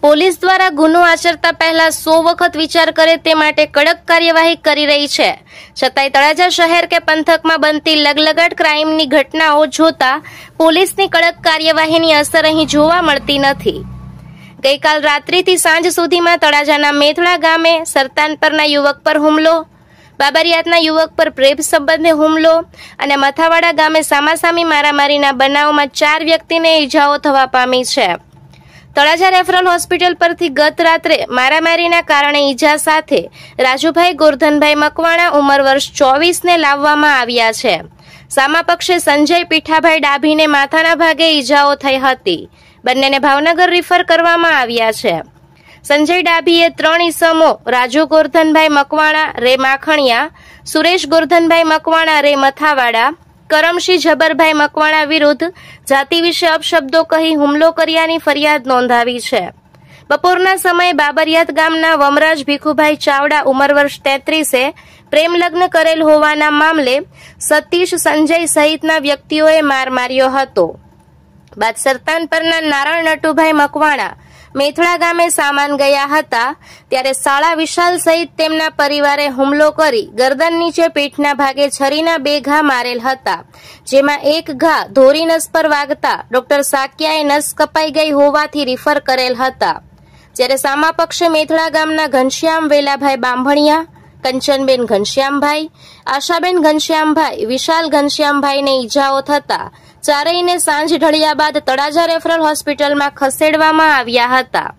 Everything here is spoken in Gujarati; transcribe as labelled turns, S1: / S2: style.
S1: પોલીસ દ્વારા ગુનો આચરતા પહેલા 100 વખત વિચાર કરે તે માટે કડક કાર્યવાહી કરી રહી છે. છતાંય તળાજા શહેર કે પંથકમાં બનતી લગલગાટ ક્રાઇમની ઘટનાઓ જોતા પોલીસની કડક કાર્યવાહીની અસર અહીં જોવા મળતી નથી. ગઈકાલ રાત્રિથી સાંજ સુધીમાં તળાજાના મેથડા ગામે સરતાનપરના યુવક પર હુમલો, બાબરિયાતના યુવક પર પ્રેમ સંબંધે હુમલો અને મથાવાડા ગામે સામાસામી મારામારીના બનાવમાં 4 વ્યક્તિને ઈજાઓ થવા પામી છે. તળાજા રેફરલ હોસ્પિટલ પરથી ગત રાત્રે મારામારીના કારણે ઈજા સાથે રાજુભાઈ ગોરધનભાઈ મકવાણા ઉંમર વર્ષ 24ને લાવવામાં આવ્યા છે. સામા પક્ષે સંજય પીઠાભાઈ ડાભીને માથાના ભાગે ઈજાઓ થઈ હતી. બંનેને ભાવનગર રિફર કરવામાં આવ્યા છે. સંજય ડાભીએ 3 ઈસમો રાજુ ગોરધનભાઈ મકવાણા રે માખણિયા, સુરેશ ગોરધનભાઈ મકવાણા રે મથાવાડા, કરમશી જબરભાઈ મકવાણા વિરુદ્ધ જાતિ વિશે અપશબ્દો કહી હુમલો કર્યાની ફરિયાદ નોંધાવી છે. બપોરના સમયે બાબરિયાત ગામના વમરાજ ભીખુભાઈ ચાવડા ઉંમર વર્ષ 33એ પ્રેમ લગ્ન કરેલ હોવાના મામલે સતીશ સંજય સહિતના વ્યક્તિઓએ માર માર્યો હતો. બાદ સરતાનપરના નારણ નટુભાઈ મકવાણા મેથડા ગામે સામાન ગયા હતા ત્યારે સાળા વિશાલ સહિત તેમના પરિવારે હુમલો કરી ગરદન નીચે પીઠના ભાગે છરીના 2 ઘા મારેલ હતા, જેમાં એક ઘા ધોરી નસ પર વાગતા ડોક્ટર સાકિયાએ નસ કપાઈ ગઈ હોવાથી રિફર કરેલ હતા. જ્યારે સામા પક્ષે મેથડા ગામના ઘનશ્યામ વેલાભાઈ બાંભણિયા, કંચનબેન ઘનશ્યામભાઈ, આશાબેન ઘનશ્યામભાઈ, વિશાલ ઘનશ્યામભાઈને ઈજાઓ થતા ચારેયને સાંજ ઢળ્યા બાદ તળાજા રેફરલ હોસ્પિટલમાં ખસેડવામાં આવ્યા હતા.